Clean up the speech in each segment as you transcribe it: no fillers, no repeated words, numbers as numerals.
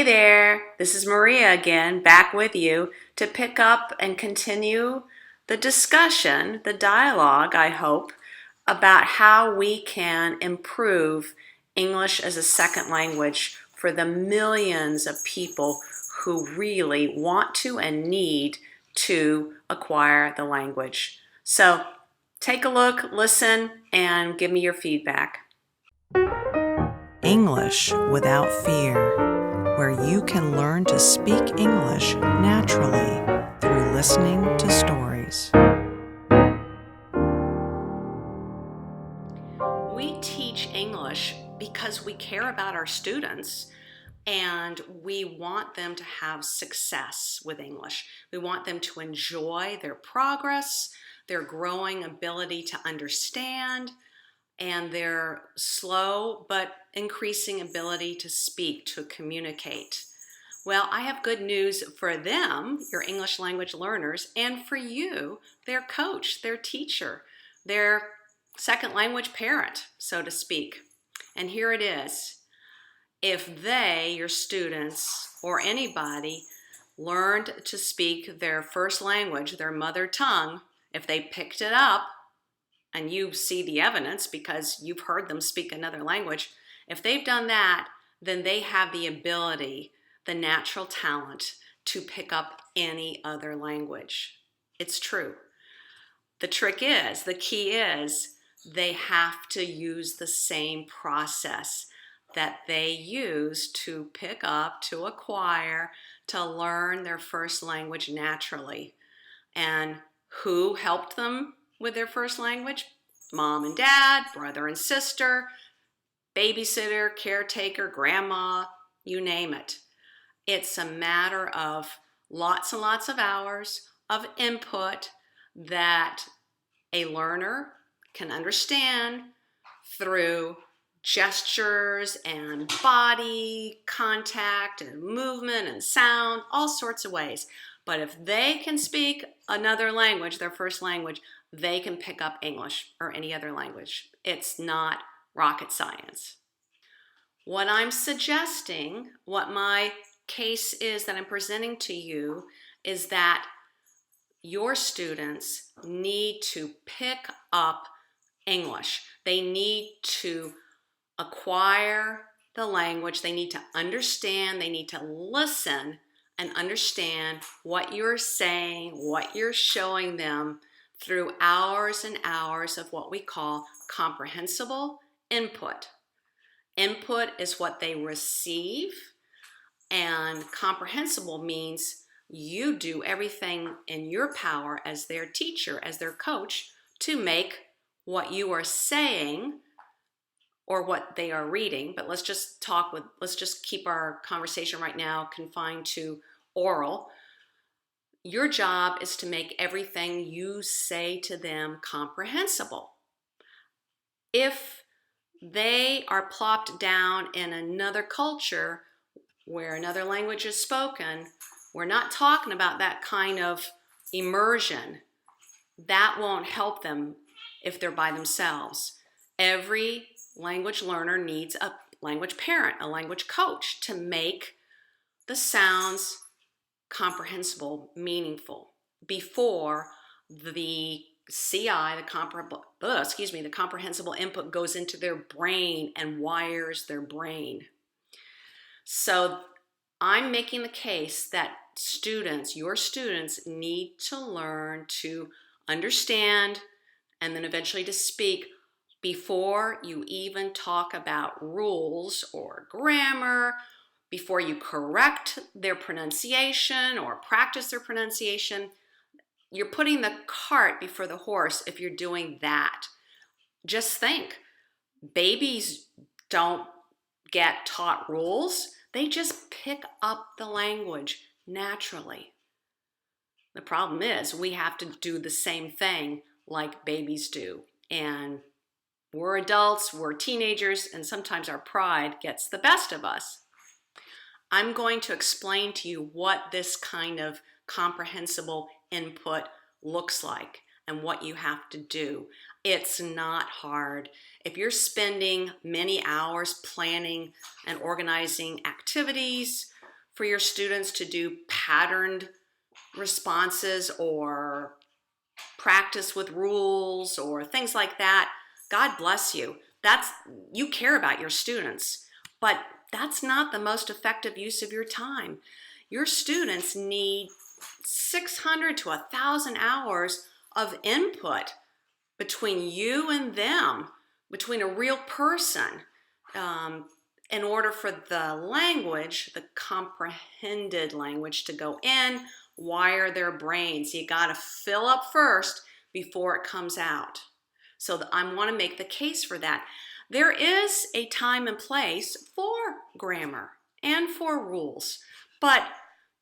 Hey there, this is Maria again, back with you to pick up and continue the discussion, the dialogue, I hope, about how we can improve English as a second language for the millions of people who really want to and need to acquire the language. So take a look, listen, and give me your feedback. English Without Fear, where you can learn to speak English naturally through listening to stories. We teach English because we care about our students and we want them to have success with English. We want them to enjoy their progress, their growing ability to understand, and their slow but increasing ability to speak, to communicate. Well, I have good news for them, your English language learners, and for you, their coach, their teacher, their second language parent, so to speak. And here it is. If they, your students, or anybody, learned to speak their first language, their mother tongue, if they picked it up, and you see the evidence because you've heard them speak another language, if they've done that, then they have the ability, the natural talent to pick up any other language. It's true. The trick is, the key is, they have to use the same process that they use to pick up, to acquire, to learn their first language naturally. And who helped them with their first language? Mom and dad, brother and sister, babysitter, caretaker, grandma, you name it. It's a matter of lots and lots of hours of input that a learner can understand through gestures and body contact and movement and sound, all sorts of ways. But if they can speak another language, their first language, they can pick up English or any other language. It's not rocket science. What I'm suggesting, what my case is that I'm presenting to you, is that your students need to pick up English. They need to acquire the language. They need to understand. They need to listen and understand what you're saying, what you're showing them through hours and hours of what we call comprehensible input. Input is what they receive, and comprehensible means you do everything in your power as their teacher, as their coach, to make what you are saying or what they are reading, but let's just keep our conversation right now confined to oral. Your job is to make everything you say to them comprehensible. If they are plopped down in another culture where another language is spoken, we're not talking about that kind of immersion. That won't help them if they're by themselves. Every language learner needs a language parent, a language coach to make the sounds comprehensible, meaningful before the the comprehensible input goes into their brain and wires their brain. So I'm making the case that your students need to learn to understand and then eventually to speak before you even talk about rules or grammar, before you correct their pronunciation or practice their pronunciation. You're putting the cart before the horse if you're doing that. Just think, babies don't get taught rules. They just pick up the language naturally. The problem is we have to do the same thing like babies do. And we're adults, we're teenagers, and sometimes our pride gets the best of us. I'm going to explain to you what this kind of comprehensible input looks like and what you have to do. It's not hard. If you're spending many hours planning and organizing activities for your students to do patterned responses or practice with rules or things like that, God bless you. You care about your students, but that's not the most effective use of your time. Your students need 600 to 1,000 hours of input between you and them, between a real person, in order for the language, the comprehended language, to go in, wire their brains. You got to fill up first before it comes out. So I want to make the case for that. There is a time and place for grammar and for rules, but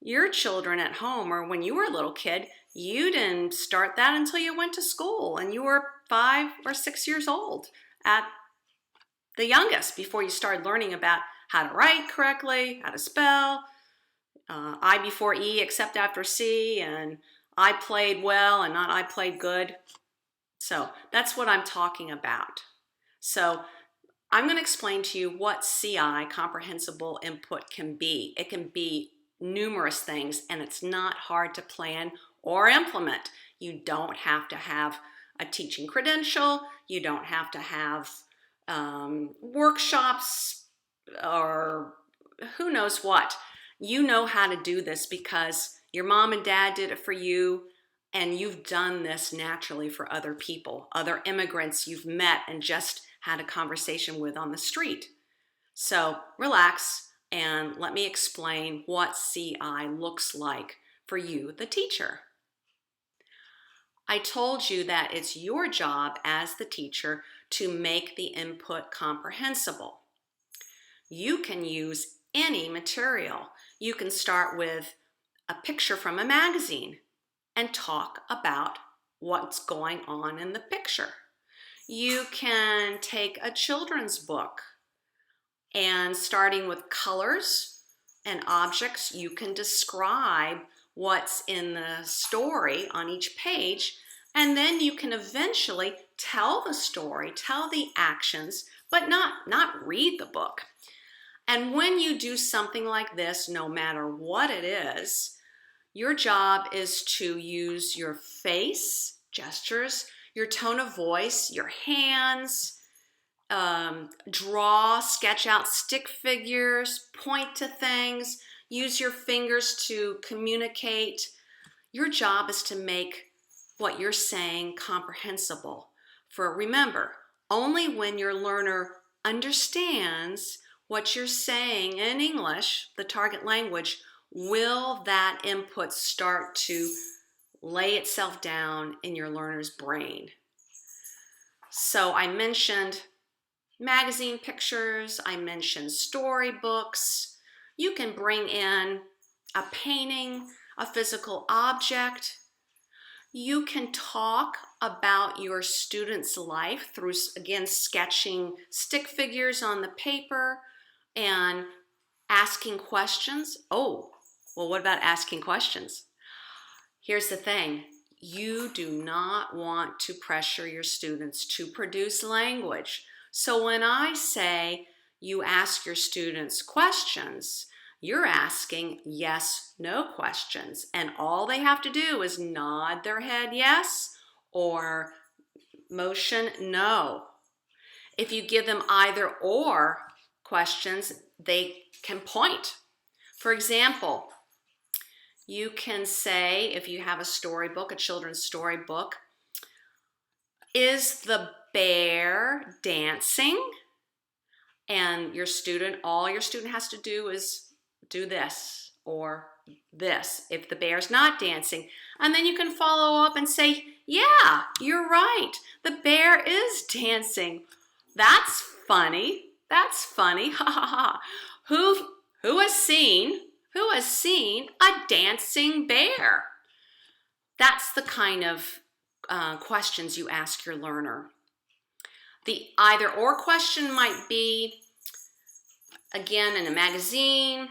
your children at home, or when you were a little kid, you didn't start that until you went to school and you were 5 or 6 years old at the youngest, before you started learning about how to write correctly, how to spell, I before E except after C, and I played well and not I played good. So that's what I'm talking about. So I'm going to explain to you what CI, comprehensible input, can be. It can be numerous things, and it's not hard to plan or implement. You don't have to have a teaching credential. You don't have to have workshops or who knows what. You know how to do this because your mom and dad did it for you, and you've done this naturally for other people, other immigrants you've met and just had a conversation with on the street. So relax and let me explain what CI looks like for you, the teacher. I told you that it's your job as the teacher to make the input comprehensible. You can use any material. You can start with a picture from a magazine and talk about what's going on in the picture. You can take a children's book and, starting with colors and objects, you can describe what's in the story on each page, and then you can eventually tell the story, tell the actions, but not read the book. And when you do something like this, no matter what it is, your job is to use your face, gestures, your tone of voice, your hands, draw, sketch out stick figures, point to things, use your fingers to communicate. Your job is to make what you're saying comprehensible. For remember, only when your learner understands what you're saying in English, the target language, will that input start to lay itself down in your learner's brain. So I mentioned magazine pictures, I mentioned storybooks. You can bring in a painting, a physical object. You can talk about your student's life through, again, sketching stick figures on the paper and asking questions. Oh, well, what about asking questions? Here's the thing. You do not want to pressure your students to produce language. So when I say you ask your students questions, you're asking yes, no questions. And all they have to do is nod their head yes or motion no. If you give them either or questions, they can point. For example, you can say, if you have a storybook, a children's storybook, is the bear dancing? And all your student has to do is do this or this if the bear's not dancing. And then you can follow up and say, yeah, you're right. The bear is dancing. That's funny. That's funny. Ha ha ha. Who has seen a dancing bear? That's the kind of questions you ask your learner. The either or question might be, again, in a magazine,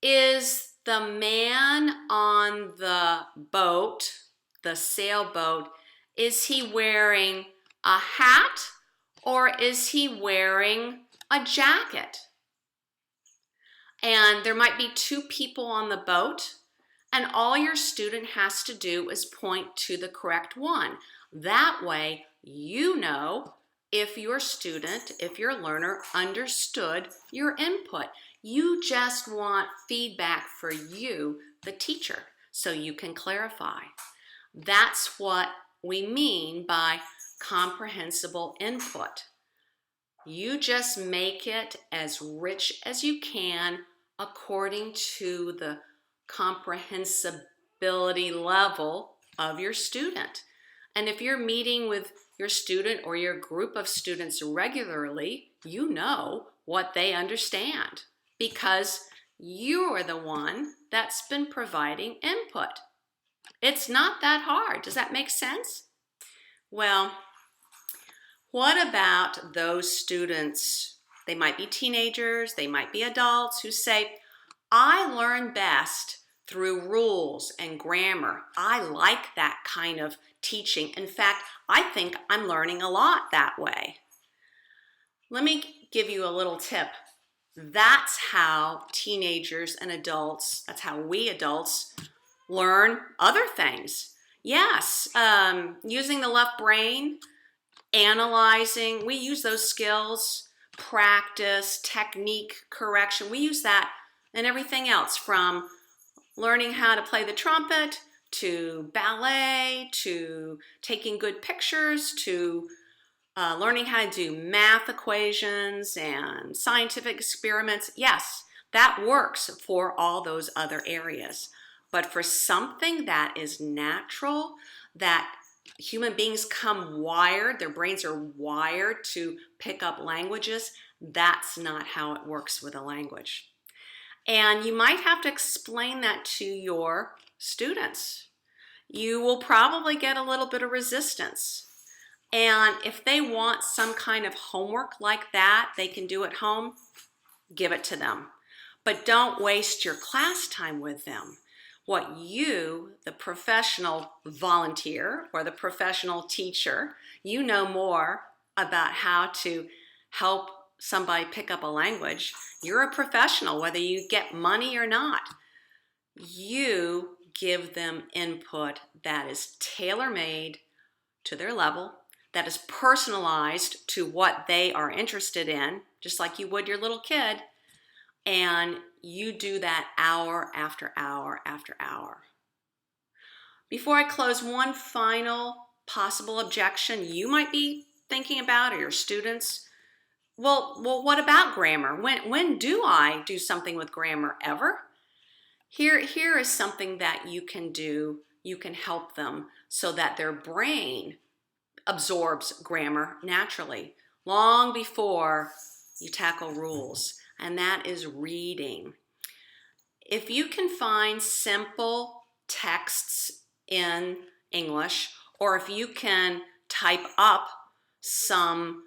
is the man on the boat, the sailboat, is he wearing a hat or is he wearing a jacket? And there might be 2 people on the boat, and all your student has to do is point to the correct one. That way, you know if your student, if your learner understood your input. You just want feedback for you, the teacher, so you can clarify. That's what we mean by comprehensible input. You just make it as rich as you can according to the comprehensibility level of your student. And if you're meeting with your student or your group of students regularly, you know what they understand because you're the one that's been providing input. It's not that hard. Does that make sense? Well, what about those students? They might be teenagers, they might be adults who say, I learn best through rules and grammar. I like that kind of teaching. In fact, I think I'm learning a lot that way. Let me give you a little tip. That's how teenagers and adults, that's how we adults learn other things. Yes, using the left brain, analyzing, we use those skills, practice, technique, correction. We use that and everything else from learning how to play the trumpet to ballet to taking good pictures to learning how to do math equations and scientific experiments. Yes, that works for all those other areas. But for something that is natural, that human beings come wired, their brains are wired to pick up languages, that's not how it works with a language. And you might have to explain that to your students. You will probably get a little bit of resistance. And if they want some kind of homework like that they can do at home, give it to them. But don't waste your class time with them. What you, the professional volunteer or the professional teacher, you know more about how to help somebody pick up a language. You're a professional, whether you get money or not. You give them input that is tailor-made to their level, that is personalized to what they are interested in, just like you would your little kid. And you do that hour after hour after hour. Before I close, one final possible objection you might be thinking about, or your students. Well, what about grammar? When do I do something with grammar? Ever? Here is something that you can do. You can help them so that their brain absorbs grammar naturally, long before you tackle rules. And that is reading. If you can find simple texts in English, or if you can type up some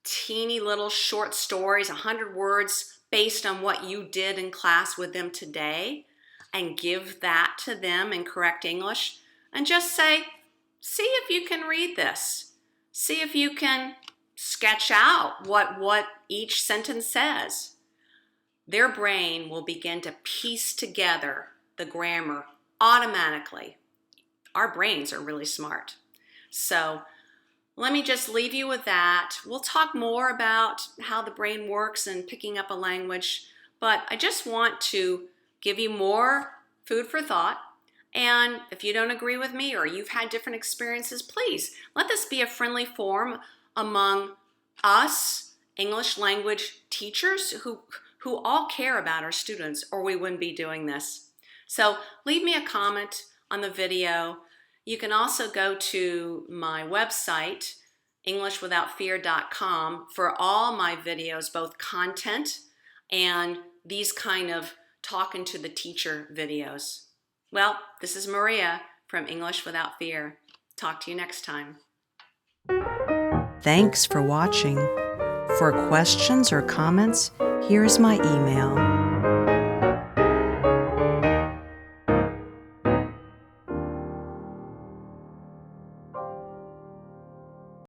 teeny little short stories, 100 words based on what you did in class with them today, and give that to them in correct English, and just say, see if you can read this. See if you can sketch out what each sentence says. Their brain will begin to piece together the grammar automatically. Our brains are really smart. So let me just leave you with that. We'll talk more about how the brain works and picking up a language, but I just want to give you more food for thought. And if you don't agree with me or you've had different experiences, please let this be a friendly forum among us English language teachers who all care about our students, or we wouldn't be doing this. So leave me a comment on the video. You can also go to my website, EnglishWithoutFear.com, for all my videos, both content and these kind of talking to the teacher videos. Well, this is Maria from English Without Fear. Talk to you next time. Thanks for watching. For questions or comments, here is my email